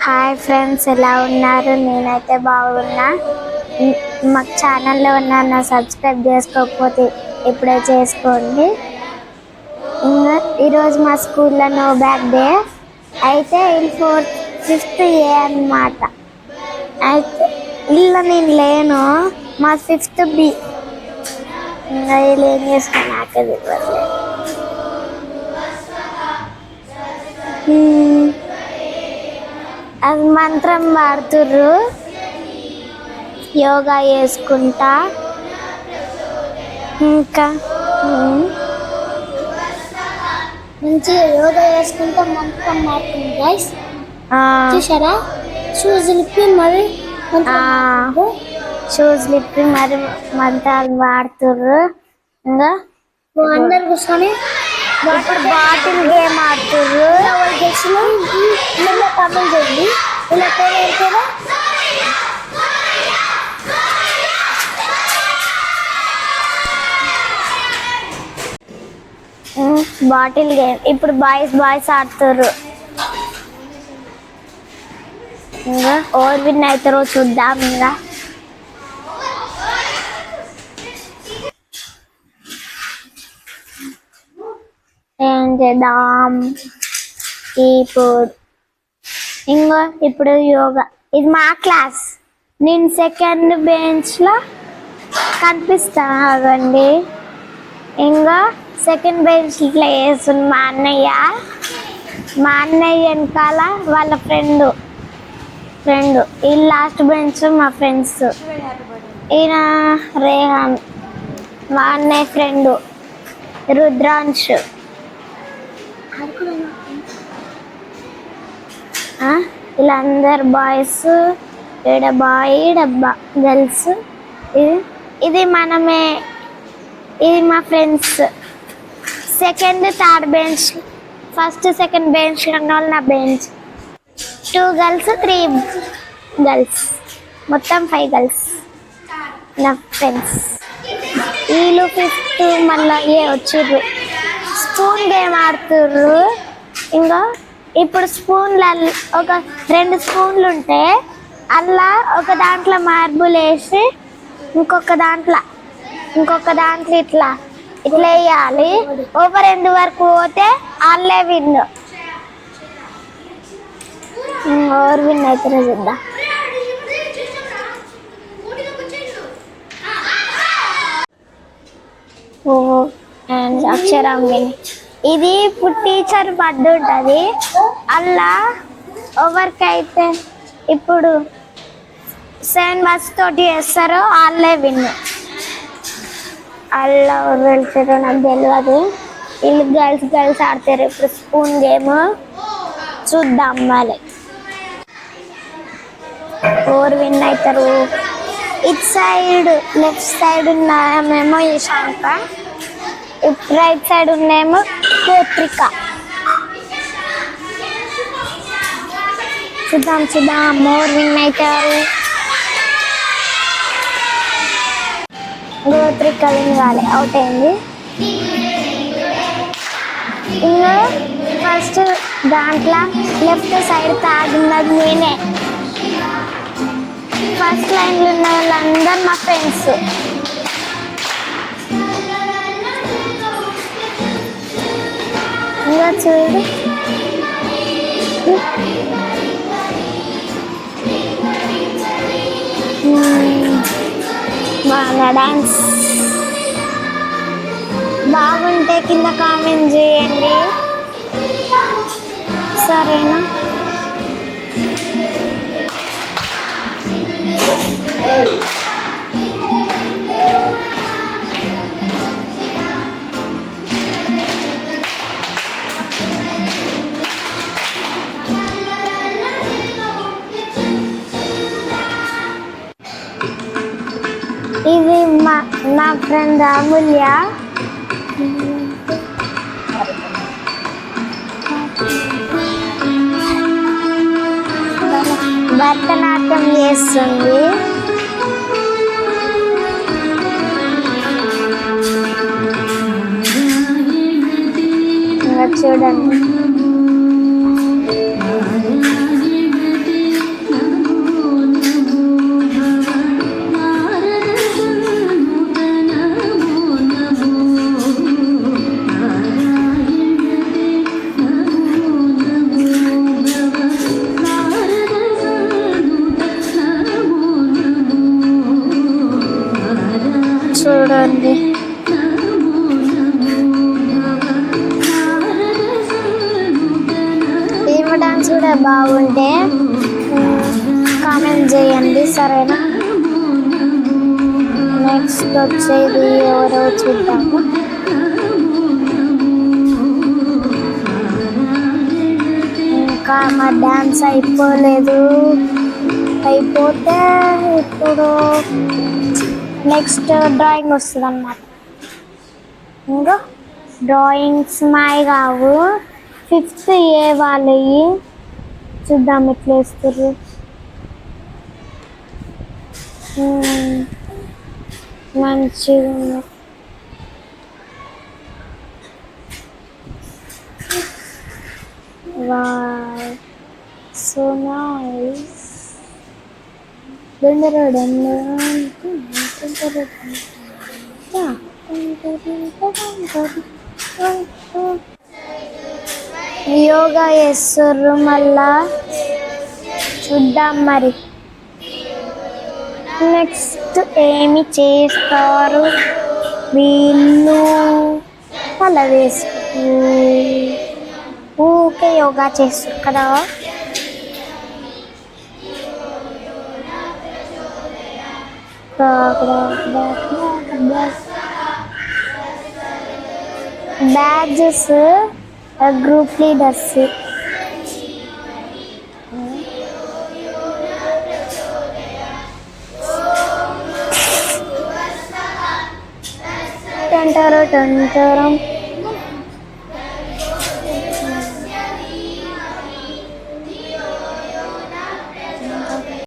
Hi friends, ఎలా ఉన్నారు? నేనైతే బాగున్నా. మా ఛానల్లో ఉన్న సబ్స్క్రైబ్ చేసుకోకపోతే ఇప్పుడే చేసుకోండి. ఇంకా ఈరోజు మా స్కూల్లో నో బ్యాగ్ డే అయితే ఫిఫ్త్ ఏ అన్నమాట. అయితే ఇలా నేను లేను, మా ఫిఫ్త్ బి. ఇంకా వీళ్ళు ఏం చేస్తాను నాకే తెలియదు. అది మంత్రం వాడుతుర్రు, యోగా చేసుకుంటా. ఇంకా మంచిగా యోగా చేసుకుంటా మంత్రం మారుతుంది గైస్. చూసారా? షూస్ లిప్పి మరి మంత్రాలు వాడుతుర్రు. ఇంకా అందరు కూర్చొని ఇప్పుడు బాటిల్ గేమ్ ఆడుతుర్రు. ఇలా తమిళ చేయండి, ఇలా పేరు బాటిల్ గేమ్ ఇప్పుడు బాయ్స్ ఆడుతుర్రు. ఇంకా ఓవర్ విన్ అవుతారో చూద్దాం. ఇంకా ఏం చేద్దాం ఇప్పుడు యోగా. ఇది మా క్లాస్, నేను సెకండ్ బెంచ్ లో కనిపిస్తానండి. ఇంకా సెకండ్ బెంచ్ ఇట్లా వేస్తుంది మా అన్నయ్య వెనకాల వాళ్ళ ఫ్రెండ్. ఈ లాస్ట్ బెంచ్ మా ఫ్రెండ్స్. ఈయన రేహాన్, మా అన్నయ్య ఫ్రెండ్ రుద్రాంశ్. వీళ్ళందరు బాయ్స్, ఈడ బాయ్ ఈడ గర్ల్స్. ఇది మనమే, ఇది మా friends. Second third bench, first second bench ఉన్న వాళ్ళు నా బెంచ్. 2 గర్ల్స్ 3 గర్ల్స్, మొత్తం 5 గర్ల్స్ నా ఫ్రెండ్స్. వీళ్ళు ఫిఫ్త్ మళ్ళీ వచ్చిర్రు. స్పూన్ గేమ్ ఆడుతుర్రు. ఇంకా ఇప్పుడు స్పూన్లు ఒక 2 స్పూన్లు ఉంటే అలా ఒక దాంట్లో మార్బుల్ వేసి ఇంకొక దాంట్లో ఇట్లా వేయాలి. ఓవర్ ఎండ్ వరకు పోతే వాళ్ళే విన్. ఓవర్ విన్ అవుతారో చూద్దాం. అండ్ అక్షరాంగిని, ఇది ఇప్పుడు టీచర్ బర్త్డే ఉంటుంది. అలా ఓవర్కి అయితే ఇప్పుడు 7 బస్ తోటి వేస్తారో వాళ్ళే విన్. అలా వెళ్తారో నాకు తెలియదు. వీళ్ళు గర్ల్స్ ఆడతారు. ఇప్పుడు స్పూన్ గేమ్ చూద్దాం. మరి ఓవర్ విన్ అవుతారు. ఇటు సైడ్ లెఫ్ట్ సైడ్ ఉన్నామేమో ఈశాంత, రైట్ సైడ్ ఉన్నాయేమో కోత్రిక. చూద్దాం ఓవర్ విన్ అవుతారు. గోత్రిక విన్ కాలే, అవుట్ అయింది. ఇంకా ఫస్ట్ దాంట్లో లెఫ్ట్ సైడ్ థర్డ్ ఉన్నది నేనే. ఫస్ట్ లైన్లో ఉన్న వాళ్ళందరూ మా ఫ్రెండ్స్. ఇంకా చూడు, బాగా డాన్స్ బాగుంటే కింద కామెంట్ చేయండి, సరేనా? ఇది నా ఫ్రెండ్ అమూల్య. భరతనాట్యం చేస్తుంది. చూడండి. చేసుకోండి. ఏమో డాన్స్ కూడా బాగుంటే కామెంట్ చేయండి, సరేనా? నెక్స్ట్ వచ్చేది ఎవరో చూద్దాము. ఇంకా మా డాన్స్ అయిపోలేదు, అయిపోతే ఇప్పుడు నెక్స్ట్ డ్రాయింగ్ వస్తుంది అన్నమాట. ఇంకా డ్రాయింగ్స్ మావి కావు, 5th ఏ వాళ్ళవి. చూద్దాం ఎట్లా వేస్తారు. మంచిగా ఉంది. Wow, so nice. యోగా చేస్తుర్రు మళ్ళా, చూద్దాం మరి నెక్స్ట్ ఏమి చేస్తారు వీళ్ళు. అలా వేసుకు ఊకే యోగా చేస్తారు కదా. Badges group leaders. టంటారో టంటారం